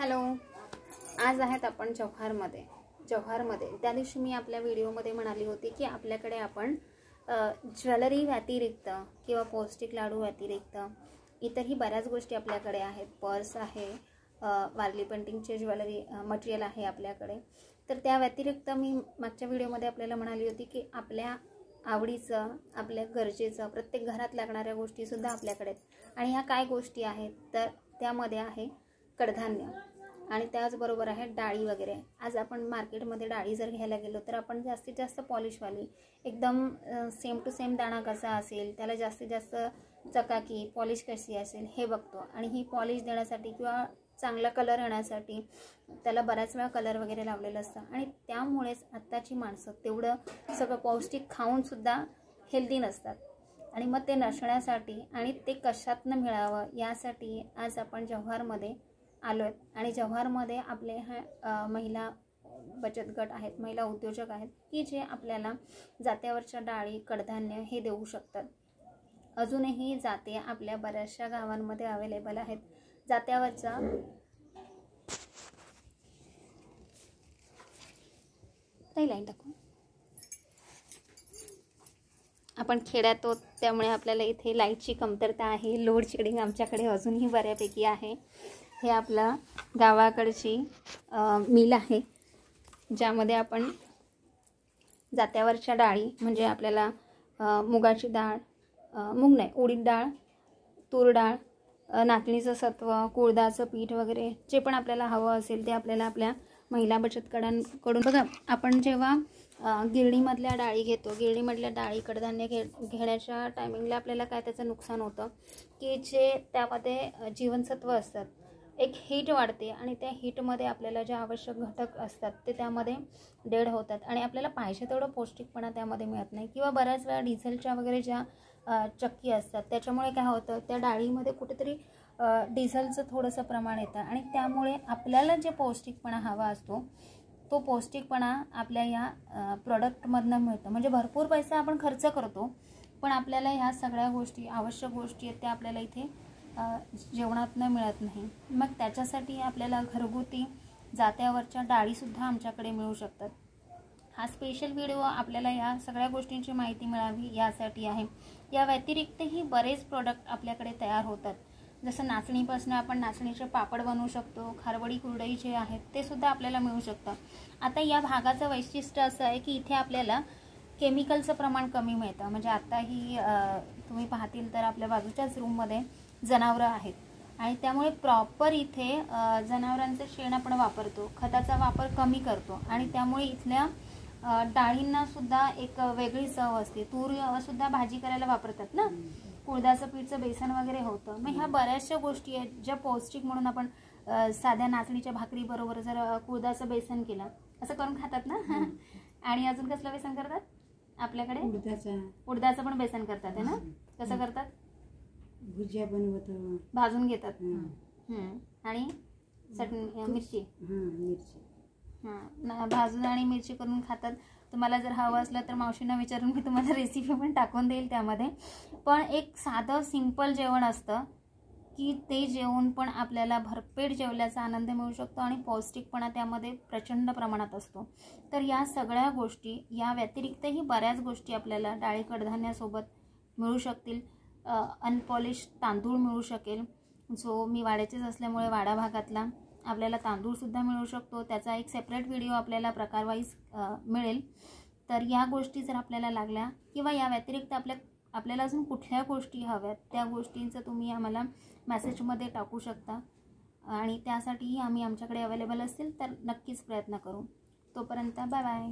Hello, आज आहेत आपण जव्हारमध्ये. त्या दिवशी मी आपल्या व्हिडिओमध्ये म्हणाली होती की आपल्याकडे आपण ज्वेलरी व्यतिरिक्त किंवा पौष्टिक लाडू व्यतिरिक्त इतरही बऱ्याच गोष्टी आपल्याकडे आहेत. पर्स आहे, वारली पेंटिंगचे ज्वेलरी मटेरियल आहे आपल्याकडे. तर त्या व्यतिरिक्त मी मागच्या व्हिडिओमध्ये आपल्याला म्हणाली होती की आपल्या आवडीचं, आपल्या गरजेचं, प्रत्येक घरात लागणाऱ्या गोष्टीसुद्धा आपल्याकडे आहेत. आणि ह्या काय गोष्टी आहेत तर त्यामध्ये आहे कडधान्य आणि त्याचबरोबर आहे डाळी वगैरे. आज आपण मार्केटमध्ये डाळी जर घ्यायला गेलो तर आपण जास्तीत जास्त पॉलिशवाली, एकदम सेम टू सेम दाणा कसा असेल, त्याला जास्तीत जास्त चकाकी पॉलिश कशी असेल हे बघतो. आणि ही पॉलिश देण्यासाठी किंवा चांगला कलर येण्यासाठी त्याला बऱ्याच वेळा कलर वगैरे लावलेलं असतं. आणि त्यामुळेच आत्ताची माणसं तेवढं सगळं पौष्टिक खाऊनसुद्धा हेल्दी नसतात. आणि मग ते नसण्यासाठी आणि ते कशातनं मिळावं यासाठी आज आपण जव्हारमध्ये आलो आहेत. आणि जव्हारमध्ये आपले महिला बचत गट आहेत, महिला उद्योजक आहेत की जे आपल्याला जात्यावरच्या डाळी, कडधान्य हे देऊ शकतात. अजूनही जाते आपल्या बऱ्याचशा गावांमध्ये अवेलेबल आहेत. जात्यावरचा लाईन टाकू. आपण खेड्यात आहोत त्यामुळे आपल्याला इथे लाईटची कमतरता आहे. लोड शेडिंग आमच्याकडे अजूनही बऱ्यापैकी आहे. हे आपला गावाकडची मिल आहे ज्यामध्ये आपण जात्यावरच्या डाळी म्हणजे आपल्याला मुगाची डाळ, मूग नाही उडीद डाळ, तूर डाळ, नाचणीचं सत्व, कुळदाचं पीठ वगैरे जे पण आपल्याला हवं असेल ते आपल्याला आपल्या महिला बचत गटांकडून. बघा, आपण जेव्हा गिरणीमधल्या डाळी घेतो, गिरणीमधल्या डाळी कडधान्य घेण्याच्या टायमिंगला आपल्याला काय त्याचं नुकसान होतं की जे त्यामध्ये जीवनसत्व असतात, एक हीट वाढते आणि त्या हीटमध्ये आपल्याला जे आवश्यक घटक असतात ते त्यामध्ये डेड होतात आणि आपल्याला पाहिजे तेवढं पौष्टिकपणा त्यामध्ये मिळत नाही. किंवा बऱ्याच वेळा डिझेलच्या वगैरे ज्या चक्की असतात त्याच्यामुळे काय होतं, त्या डाळीमध्ये कुठेतरी डिझेलचं थोडंसं प्रमाण येतं आणि त्यामुळे आपल्याला जे पौष्टिकपणा हवा असतो तो पौष्टिकपणा आपल्या या प्रोडक्टमधनं मिळतं. म्हणजे भरपूर पैसा आपण खर्च करतो पण आपल्याला ह्या सगळ्या गोष्टी, आवश्यक गोष्टी आहेत त्या आपल्याला इथे जेवणातनं मिळत नाही. मग त्याच्यासाठी आपल्याला घरगुती जात्यावरच्या डाळीसुद्धा आमच्याकडे मिळू शकतात. हा स्पेशल व्हिडिओ आपल्याला या सगळ्या गोष्टींची माहिती मिळावी यासाठी आहे. या व्यतिरिक्तही बरेच प्रोडक्ट आपल्याकडे तयार होतात. जसं नाचणीपासून आपण नाचणीचे पापड बनवू शकतो, खारवडी कुरडई जे आहेत ते सुद्धा आपल्याला मिळू शकतं. आता या भागाचं वैशिष्ट्य असं आहे की इथे आपल्याला केमिकलचं प्रमाण कमी मिळतं. म्हणजे आत्ताही तुम्ही पाहतील तर आपल्या बाजूच्याच रूममध्ये जनावरं आहेत आणि त्यामुळे प्रॉपर इथे जनावरांचं शेण आपण वापरतो, खताचा वापर कमी करतो आणि त्यामुळे इथल्या डाळींनासुद्धा एक वेगळी चव असते. तूरसुद्धा भाजी करायला वापरतात ना, कुळदाचं पीठचं बेसन वगैरे होतं. मग ह्या बऱ्याचशा गोष्टी आहेत ज्या पौष्टिक म्हणून आपण साध्या नाचणीच्या भाकरीबरोबर जर कुळदाचं बेसन केलं असं करून खातात ना. आणि अजून कसलं बेसन करतात आपल्याकडे? उडदाचं पण बेसन करतात आहे ना. कसं करतात? भुजिया बनवत भाजून घेतात आणि चटणी, मिरची भाजून आणि मिरची करून खातात. तुम्हाला जर हवं असलं तर मावशींना विचारून मी तुम्हाला रेसिपी पण टाकून देईल त्यामध्ये. पण एक साधं सिंपल जेवण असतं की ते जेवण पण आपल्याला भरपेट जेवल्याचा आनंद मिळू शकतो आणि पौष्टिकपणा त्यामध्ये प्रचंड प्रमाणात असतो. तर या सगळ्या गोष्टी, या व्यतिरिक्तही बऱ्याच गोष्टी आपल्याला डाळी कडधान्यासोबत मिळू शकतील. अनपॉलिश तांदूळ मिळू शकेल, जो मी वाड्याचेच असल्यामुळे वाडा भागातला आपल्याला तांदूळसुद्धा मिळू शकतो. त्याचा एक सेपरेट व्हिडिओ आपल्याला प्रकारवाईज मिळेल. तर या गोष्टी जर आपल्याला लागल्या किंवा या व्यतिरिक्त आपल्याला अजून कुठल्या गोष्टी हव्यात त्या गोष्टींचं तुम्ही आम्हाला मेसेजमध्ये टाकू शकता आणि त्यासाठीही आम्ही आमच्याकडे अवेलेबल असतील तर नक्कीच प्रयत्न करू. तोपर्यंत बाय बाय.